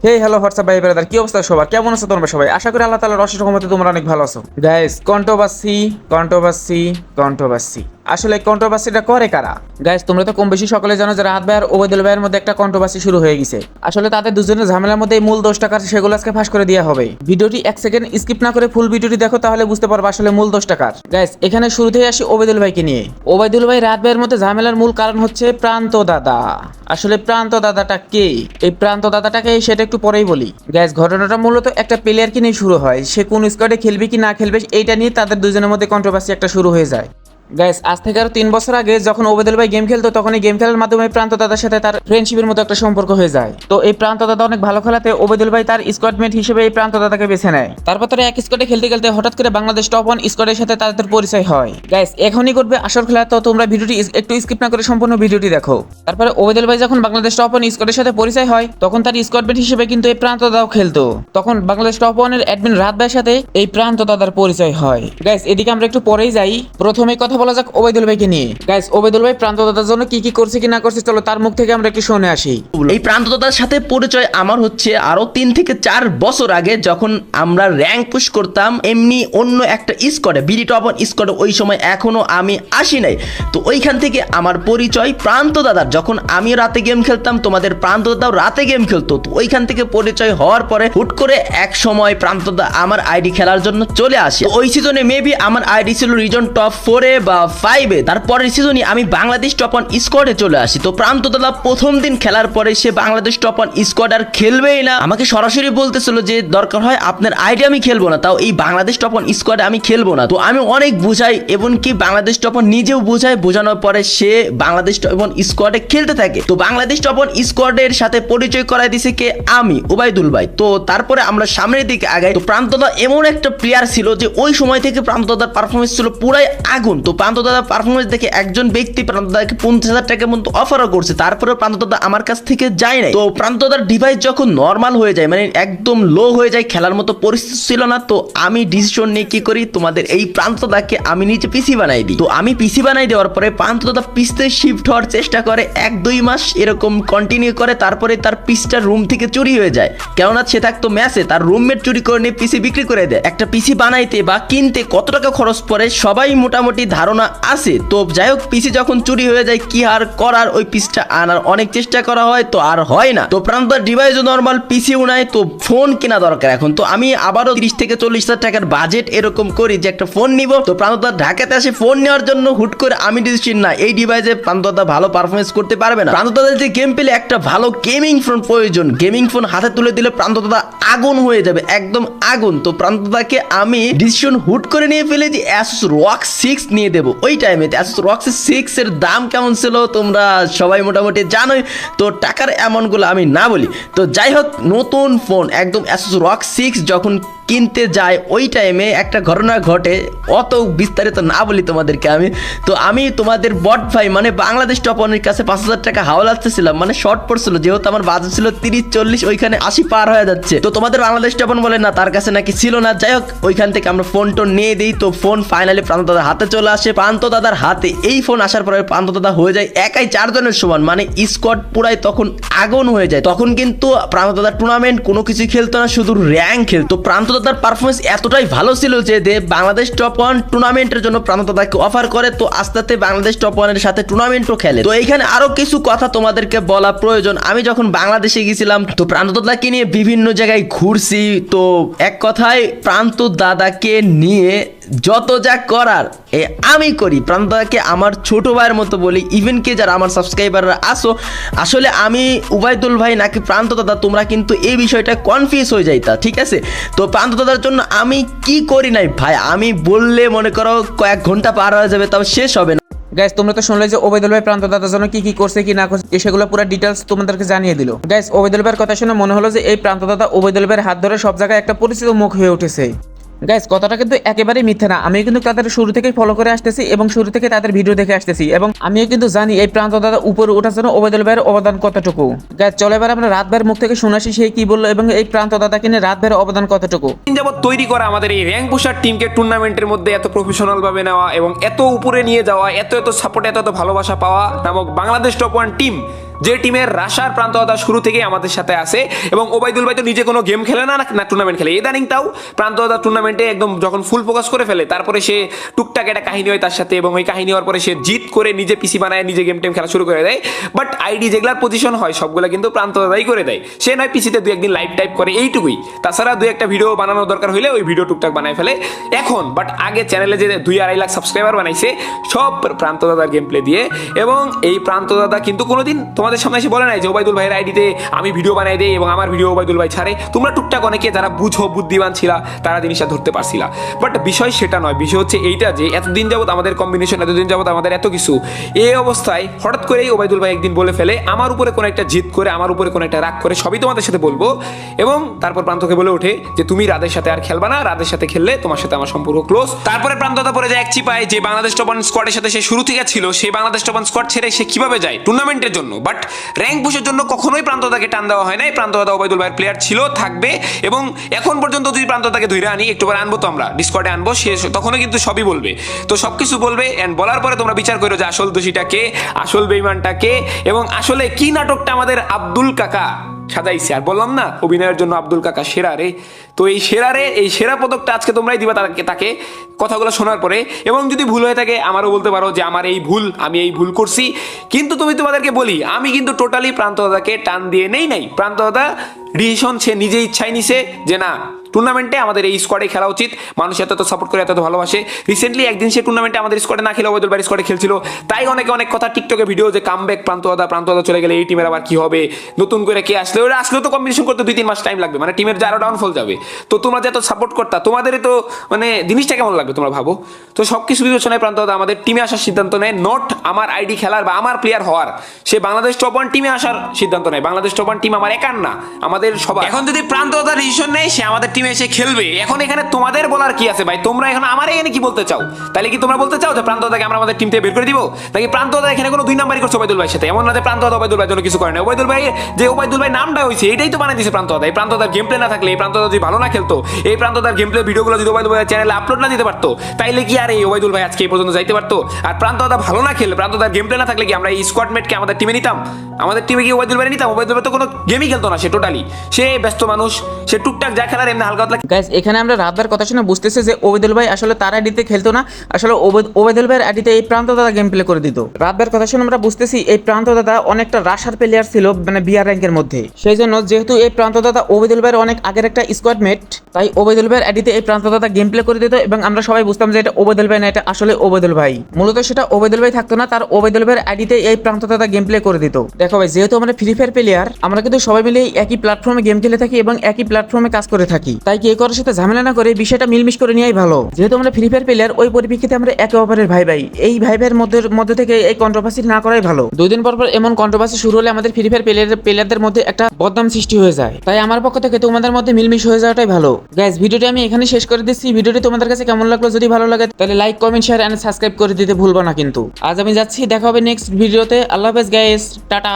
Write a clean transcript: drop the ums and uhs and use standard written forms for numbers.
Hey hello WhatsApp ভাই brother, কি অবস্থা সবার? কেমন আছো তোমরা সবাই? আশা করি আল্লাহ তাআলার অশেষ রহমতে তোমরা অনেক ভালো আছো। গাইস, কন্ট্রোভার্সি কন্ট্রোভার্সি কন্ট্রোভার্সি, আসলে এই কন্ট্রোভার্সিটা করে কারা? গাইস, তোমরা তো কম বেশি সকলে জানো যে রাহাত ভাই আর ওবাইদুল ভাইয়ের মধ্যে একটা কন্ট্রোভার্সি শুরু হয়ে গেছে। আসলে তাদের দুজনের ঝামেলার মধ্যে এই মূল দোষটা কার সেগুলো আজকে ফাঁস করে দেওয়া হবে। ভিডিওটি এক সেকেন্ড স্কিপ না করে ফুল ভিডিওটি দেখো, তাহলে বুঝতে পারবে আসলে মূল দোষটা কার। গাইস, এখানে শুরুতেই আসি ওবাইদুল ভাইকে নিয়ে। ওবাইদুল ভাই রাহাত ভাইয়ের মধ্যে ঝামেলার মূল কারণ হচ্ছে প্রান্ত দাদা। আসলে প্রান্ত দাদাটা কে? এই প্রান্ত দাদাটাকে সেটা একটু পরেই বলি। গ্যাস, ঘটনাটা মূলত একটা প্লেয়ারকে নিয়ে শুরু হয়। সে কোন স্কোয়াডে খেলবে কি না খেলবে এইটা নিয়ে তাদের দুজনের মধ্যে কন্ট্রোভার্সি একটা শুরু হয়ে যায়। গাইস, আজ থেকে আরো 3 বছর আগে যখন ওবাইদুল ভাই গেম খেলতো, তখন এই গেম খেলার মাধ্যমে প্রান্ত দাদার সাথে তার ফ্রেন্ডশিপের মতো একটা সম্পর্ক হয়ে যায়। তো এই প্রান্ত দাদা অনেক ভালো খেলাতে ওবাইদুল ভাই তার স্কোয়াডমেট হিসেবে এই প্রান্ত দাদাকে বেছে নেয়। তারপর তারা এক স্কোয়াডে খেলতে খেলতে হঠাৎ করে বাংলাদেশ টপ 1 স্কোয়াডের সাথে তাদের পরিচয় হয়। গাইস, এখনই করবে আসল খেলা, তো তোমরা ভিডিওটি একটু স্কিপ না করে সম্পূর্ণ ভিডিওটি দেখো। তারপরে ওবাইদুল ভাই যখন বাংলাদেশ টপ 1 স্কোয়াডের সাথে পরিচয় হয়, তখন তার স্কোয়াডমেট হিসেবে কিন্তু এই প্রান্ত দাদাও খেলতো। তখন বাংলাদেশ টপ 1 এর অ্যাডমিন রাহাত ভাইয়ের সাথে এই প্রান্ত দাদার পরিচয় হয়। গাইস, এদিকে আমরা একটু পরেই যাই। প্রথমে কথা বলা যাক ওবাইদুল ভাইকে নিয়ে। গাইস, ওবাইদুল ভাই প্রান্ত দাদার জন্য কি কি করছে কি না করছে, চলো তার মুখ থেকে আমরা একটু শুনে আসি। এই প্রান্তদার সাথে পরিচয় আমার হচ্ছে আরো 3 থেকে 4 বছর আগে, যখন আমরা র্যাঙ্ক পুশ করতাম এমনি অন্য একটা স্কোয়াডে, বিডি টপ 1 স্কোয়াডে। ওই সময় এখনো আমি আসি নাই, তো ওইখান থেকে আমার পরিচয় প্রান্ত দাদার। যখন আমি রাতে গেম খেলতাম, তোমাদের প্রান্ত দাদাও রাতে গেম খেলতো, তো ওইখান থেকে পরিচয় হওয়ার পরে হুট করে এক সময় প্রান্ত দাদা আমার আইডি খেলার জন্য চলে আসে। তো ওই সিজনে মেবি আমার আইডি ছিল রিজন টপ 4 এ বা 5 এ। তারপরের সিজনে আমি বাংলাদেশ টপ 1 স্কোয়াডে চলে আসি। তো প্রান্ত দাদা প্রথম দিন খেলার পরে সে বাংলাদেশ টপ 1 স্কোয়াড আর খেলবেই না। আমাকে সরাসরি বলতেছিল যে দরকার হয় আপনার আইডি আমি খেলবো না, তাও এই বাংলাদেশ টপ 1 স্কোয়াডে আমি খেলবো না। তো আমি অনেক বুঝাই, এমনকি বাংলাদেশ টপ 1 নিজেও বুঝায়, বোঝানোর পরে সে বাংলাদেশ টপ 1 স্কোয়াডে খেলতে থাকে। তো বাংলাদেশ টপ 1 স্কোয়াডের সাথে পরিচয় করাই দিছে কে? আমি, ওবাইদুল ভাই। তো তারপরে আমরা সামনের দিকে আগাই। তো প্রান্ত দাদা এমন একটা প্লেয়ার ছিল যে ওই সময় থেকে প্রান্ত দাদার পারফরমেন্স ছিল পুরাই আগুন। তো প্রান্ত দাদার পারফরমেন্স দেখে একজন ব্যক্তি প্রান্ত দাদাকে 50,000 টাকার মতো অফারও করছে, তারপরে প্রান্ত দাদা আমার কাছ থেকে যায় নাই। তো প্রান্ত দাদার ডিভাইস যখন নর্মাল হয়ে যায়, মানে একদম লো হয়ে যায়, খেলার মতো পরিস্থিতি ছিল না, তো আমি ডিসিশন নিয়ে কি করি, তোমাদের এই প্রান্ত দাদাকে আমি নিচে পিসি বানাই দিই। তো আমি পিসি বানাই দেওয়ার পরে প্রান্ত দাদা পিসতে শিফট হওয়ার চেষ্টা করে, 1-2 মাস এরকম কন্টিনিউ করে। তারপরে তার পিসটা রুম থেকে চুরি হয়ে যায়, কেননা সে থাকতো ম্যাচে, তার রুমমেট চুরি করে নিয়ে পিসি বিক্রি করে দেয়। একটা পিসি বানাইতে বা কিনতে কত টাকা খরচ পড়ে সবাই মোটামুটি ধারণা আছে। তো যাই হোক, পিসি যখন চুরি হয়ে যায় কি আর করার, ওই পিসটা আনার অনেক চেষ্টা করা হয়, তো আর হয় না। তো প্রান্ত ডিভাইসও নর্মাল, পিসিও নাই, তো ফোন কেনা দরকার এখন। তো আমি আবারও 30 থেকে 40,000 টাকার বাজেট এরকম করি যে একটা ফোন নিব। তো প্রান্ত ঢাকাতে আসে ফোন নেওয়ার জন্য। হুট করে আমি ডিসিশন না, এই ডিভাইসে প্রান্ত ভালো পারফরমেন্স করতে পারবে না। প্রান্ত যে গেম পেলে একটা ভালো গেমিং ফোন প্রয়োজন, গেমিং ফোন হাতে তুলে দিলে প্রান্ত আগুন হয়ে যাবে, একদম আগুন। তো প্রান্ত আমি ডিসিশন হুট করে নিয়ে ফেলে যে Asus ROG 6 নিয়ে দেবো। ওই টাইমে Asus ROG 6 এর দাম কেমন ছিল তোমরা সবাই মোটামুটি জানোই, তো টাকার অ্যামাউন্টগুলো আমি না বলি। তো যাই হোক, নতুন ফোন একদম Asus ROG 6 যখন কিনতে যায়, ওই টাইমে একটা ঘটনা ঘটে, অত বিস্তারিত না বলি তোমাদেরকে আমি। তো আমি তোমাদের বট ভাই মানে বাংলাদেশ টপ 1 এর কাছে 5,000 টাকা হাওলা আসতেছিলাম, মানে শর্ট পড়ছিল, যেহেতু আমার বাজেট ছিল 30-40, ওইখানে 80 পার হয়ে যাচ্ছে। তো তোমাদের বাংলাদেশ টপ 1 বলে না, তার কাছে নাকি ছিল না। যাই হোক, ওইখান থেকে আমরা ফোন টোন নিয়ে দিই। তো ফোন ফাইনালি প্রান্ত দাদার হাতে চলে আসে। প্রান্ত দাদার হাতে এই ফোন আসার পরে প্রান্ত দাদা হয়ে যায় একাই 4 জনের সমান, মানে স্কোয়াড পুরাই তখন আগুন হয়ে যায়। তখন কিন্তু প্রান্ত দাদার টুর্নামেন্ট কোনো কিছু খেলতো না, শুধু র্যাঙ্ক খেলতো। প্রান্ত দাদার পারফরমেন্স এতটাই ভালো ছিল যে বাংলাদেশ টপ 1 টুর্নামেন্টের জন্য প্রান্ত দাদাকে অফার করে। তো আস্তে আস্তে বাংলাদেশ টপ 1 এর সাথে টুর্নামেন্টও খেলে। তো এইখানে আরো কিছু কথা তোমাদেরকে বলা প্রয়োজন। আমি যখন বাংলাদেশে গেছিলাম, তো প্রান্ত দাদাকে নিয়ে বিভিন্ন জায়গায় ঘুরছি। তো এক কথায় প্রান্ত দাদাকে নিয়ে যত যা করার আমি করি। প্রান্ত দাদাকে আমার ছোট ভাইয়ের মতো বলি। ইভেন কে যারা আমার সাবস্ক্রাইবাররা আসো, আসলে আমি ওবাইদুল ভাই নাকি প্রান্ত দাদা, তোমরা কিন্তু এই বিষয়টা কনফিউজ হয়ে যাইতা, ঠিক আছে? তো প্রান্ত দাদার জন্য আমি কি করি নাই ভাই, আমি বললে মনে করো কয়েক ঘন্টা পার হয়ে যাবে, তাও শেষ হবে না। গাইস, তোমরা তো শুনলে যে ওবাইদুল ভাই প্রান্ত দাদার জন্য কি কি করছে কি না করছে, সেগুলো পুরো ডিটেলস তোমাদেরকে জানিয়ে দিল। গাইস, ওবাইদুল ভাইয়ের কথা শুনে মনে হলো যে এই প্রান্ত দাদা ওবাইদুল ভাইয়ের হাত ধরে সব জায়গায় একটা পরিচিত মুখ হয়ে উঠেছে। গাইস, কথাটা কিন্তু একেবারেই মিথ্যা না। আমিও কিন্তু তাদের শুরু থেকেই ফলো করে আসতেছি এবং শুরু থেকে তাদের ভিডিও দেখে আসতেছি, এবং আমিও কিন্তু জানি এই প্রান্ত দাদা উপরে ওঠার জন্য ওবাইদুল ভাইয়ের অবদান কতটুকু। গাইস, চলো এবার আমরা রাত ভাইয়ের মুখ থেকে শুনে আসি সে কি বললো এবং এই প্রান্ত দাদাকে নিয়ে রাত ভাইয়ের অবদান কতটুকু। যাবত তৈরি করা আমাদের এই র্যাঙ্ক পুশার টিমকে টুর্নামেন্টের মধ্যে এত প্রফেশনাল ভাবে নেওয়া এবং এত উপরে নিয়ে যাওয়া, এত সাপোর্ট, এত ভালোবাসা পাওয়া নামক বাংলাদেশ টপ 1 টিম যে টিমের রাশার প্রান্তদাতা শুরু থেকেই আমাদের সাথে আসে, এবং ওবাইদুল ভাই তো নিজে কোনো গেম খেলে না, না টুর্নামেন্ট খেলে। ইদানিং তাও প্রান্তদাতা টুর্নামেন্টে একদম যখন ফুল ফোকাস করে ফেলে, তারপরে সে টুকটাক একটা কাহিনী হয় তার সাথে, এবং ওই কাহিনী হওয়ার পরে সে জিত করে নিজে পিসি বানায়, নিজে গেম টেম খেলা শুরু করে দেয়। বাট আইডি যেগুলার পজিশন হয় সবগুলো কিন্তু প্রান্তদাতাই করে দেয়। সে নয় পিসিতে দু একদিন লাইভ টাইপ করে, এইটুকুই। তাছাড়া দু একটা ভিডিও বানানোর দরকার হলে ওই ভিডিও টুকটাক বানায় ফেলে এখন। বাট আগে চ্যানেলে যে 2-2.5 লাখ সাবস্ক্রাইবার বানাইছে সব প্রান্তদাতার গেম প্লে দিয়ে। এবং এই প্রান্তদাতা কিন্তু কোনোদিন তোমাদের সামনে এসে বলে নাই যে ওবাইদুল ভাইয়ের আইডিতে আমি ভিডিও বানাই দেই এবং আমার ভিডিও ওবাইদুল ভাই ছাড়ে। তোমরা টুকটাক অনেকে যারা বুঝো, বুদ্ধিমান ছিলা, তারা জিনিসটা ধরতে পারছিলা। বাট বিষয় সেটা নয়, বিষয় হচ্ছে এইটা যে এতদিন যাবত আমাদের কম্বিনেশন, এতদিন যাবত আমাদের এত কিছু, এই অবস্থায় হঠাৎ করেই ওবাইদুল ভাই একদিন বলে ফেলে, আমার উপরে কোনো একটা জিদ করে, আমার উপরে কোনো একটা রাগ করে, সবই তোমাদের সাথে বলবো। এবং তারপর প্রান্তকে বলে ওঠে যে তুমি রাদের সাথে আর খেলবা না, রাদের সাথে খেললে তোমার সাথে আমার সম্পর্ক ক্লোজ। তারপরে প্রান্ততা পরে যায় এক চিপায় যে বাংলাদেশ টপ ওয়ান স্কোয়াডের সাথে সে শুরু থেকে ছিল, সেই বাংলাদেশ টপ ওয়ান স্কোয়াড ছেড়ে সে কিভাবে যায় টুর্নামেন্টের জন্য। বাট র্যাঙ্ক পুশের জন্য কখনোই প্রান্ততাকে টান দেওয়া হয় নাই। প্রান্ততা ওবাইদুল ভাইয়ের প্লেয়ার ছিল, থাকবে, এবং এখন পর্যন্ত যদি প্রান্ততাকে ধরে আনি, একটু পরে আনবো তো আমরা ডিসকর্ডে আনবো, সে তখনও কিন্তু সবই বলবে। তো সবকিছু বলবে, এন্ড বলার পরে তোমরা বিচার করো যে আসল দোষীটা কে, আসল বেঈমানটা কে, এবং আসলে কি নাটকটা আমাদের আব্দুল কাকা সাজাইছে। আর বললাম না অভিনয়ের জন্য আব্দুল কাকা সেরা রে। তো এই সেরা পদকটা আজকে তোমরাই দিবা তাকে কথাগুলো শোনার পরে। এবং যদি ভুল হয়ে থাকে আমারও বলতে পারো যে আমার এই ভুল, আমি এই ভুল করছি। কিন্তু তোমাদেরকে বলি, আমি কিন্তু টোটালি প্রান্তদাতাকে টান দিয়ে নেই নাই। প্রান্তদাতা ডিসিশন সে নিজে ইচ্ছাই নিছে যে না, টুর্নামেন্টে আমাদের এই স্কোয়াডে খেলা উচিত, মানুষ এত সাপোর্ট করে, এত ভালোবাসে। রিসেন্টলি একদিন সে টুর্নামেন্টে আমাদের স্কোয়াডে না খেলে ওবাইদুল ভাই স্কোয়াডে খেলছিল, তাই অনেক কথা টিকটকে ভিডিও যে কামব্যাক প্রান্তদাতা চলে গেলে এই টিমের আবার কি হবে, নতুন করে কে আসলে, ওরা আসলেও তো কম্বিনেশন করতে 2-3 মাস টাইম লাগবে, মানে টিমের যে আরো ডাউনফল যাবে। তো তোমরা যে এত সাপোর্ট করতা, তোমাদেরই তো মানে জিনিসটা কেমন লাগবে তোমরা ভাবো। তো সবকিছু বিবেচনায় প্রান্তদাতা আমাদের টিমে আসার সিদ্ধান্ত নেয়, নট আমার আইডি খেলার বা আমার প্লেয়ার হওয়ার। সে বাংলাদেশ টপ ওয়ান টিমে আসার সিদ্ধান্ত নেয়। বাংলাদেশ টপ ওয়ান টিম আমার একার না, আমাদের সবার। এখন যদি প্রান্তদাতা ডিসিশন নেয় সে আমাদের টিমে এসে খেলবে, এখন এখানে তোমাদের বলার কি আছে ভাই? তোমরা এখন আমার এখানে কি বলতে চাও? তাহলে কি তোমরা বলতে চাও যে প্রান্তদাতাকে আমরা আমাদের টিম থেকে বের করে দিব, নাকি প্রান্তদাতা এখানে কোনো 2 নাম্বারই করছে ওবাইদুল ভাইয়ের সাথে? এমন না যে প্রান্তদাতা ওবাইদুল ভাইয়ের জন্য কিছু করে না। ওবাইদুল ভাই নামটা হয়েছে, এটাই তো বানিয়ে দিয়েছে প্রান্তদাতা। এই প্রান্তদাতার গেম প্লে না থাকলে, এই প্রান্তদাতা যদি ভালো না খেলতো, এই প্রান্তদাতার গেম প্লে ভিডিওগুলো যদি ওবাইদুল ভাইয়ের চ্যানেলে আপলোড না দিতে পারতো, তাইলে কি আর এই ওবাইদুল ভাই আজকে এই পর্যন্ত যাইতে পারতো? আর প্রান্তদাতা ভালো না খেলে, প্রান্তদাতার গেম প্লে না থাকলে কি আমরা এই স্কোয়াডমেটকে আমাদের টিমে নিতাম? আমাদের টিমে কি ওবাইদুল ভাই নিতাম? ওবাইদুল ভাই তো কোনো গেমই খেলতো না, সে টোটালি, সে ব্যস্ত মানুষ, সে টুকটাক যা খেলার এমনি হালকা পাতলা। গাইস এখানে আমরা রাতবার কথা শুনে বুঝতেছি যে ওবাইদুল ভাই আসলে তার আইডিতে খেলতো না, আসলে ওবাইদুল ভাইয়ের আইডিতে এই প্রান্তদাতা গেম প্লে করে দিত। রাতবার কথা শুনে আমরা বুঝতেছি এই প্রান্তদাতা অনেকটা রাশার প্লেয়ার ছিল, মানে বিআর র্যাঙ্কের মধ্যে। সেই জন্য যেহেতু এই প্রান্তদাতা ওবাইদুল ভাইয়ের অনেক আগের একটা স্কোয়াডমেট, তাই ওবাইদুল ভাইয়ের আইডিতে এই প্রান্তদাতা গেম প্লে করে দিত, এবং আমরা সবাই বুঝতাম যে এটা ওবাইদুল ভাই না, এটা আসলে ওবাইদুল ভাই। মূলত সেটা ওবাইদুল ভাই থাকতো না, তার ওবাইদুল ভাইয়ের আইডিতে এই প্রান্তদাতা গেম প্লে করে দিত। দেখো ভাই, যেহেতু আমরা ফ্রি ফায়ার প্লেয়ার, আমরা কিন্তু সবাই মিলে একই প্ল্যাটফর্মে গেম খেলে থাকি এবং একই প্ল্যাটফর্মে কাজ করে থাকি, তাই কেউ কারোর সাথে ঝামেলা না করে বিষয়টা মিলমিশ করে নেওয়াই ভালো। যেহেতু আমরা ফ্রি ফায়ার প্লেয়ার, ওই পরিপ্রেক্ষিতে আমরা একে অপরের ভাই, এই ভাইয়ের মধ্যে থেকে এই কন্ট্রোভার্সি না করাই ভালো। 2 দিন পর এমন কন্ট্রোভার্সি শুরু হলে আমাদের ফ্রি ফায়ার প্লেয়ারদের মধ্যে একটা বদনাম সৃষ্টি হয়ে যায়, তাই আমার পক্ষ থেকে তোমাদের মধ্যে মিলমিশ হয়ে যাওয়াটাই ভালো। গাইস ভিডিওটি আমি এখানে শেষ করে দিচ্ছি। ভিডিওটি তোমাদের কাছে কেমন লাগলো? যদি ভালো লাগে তাহলে like, comment, share and subscribe করে দিতে ভুলবো না কিন্তু। আজ আমি যাচ্ছি, দেখা হবে নেক্সট ভিডিওতে। আল্লাহ হাফেজ গাইস, টাটা।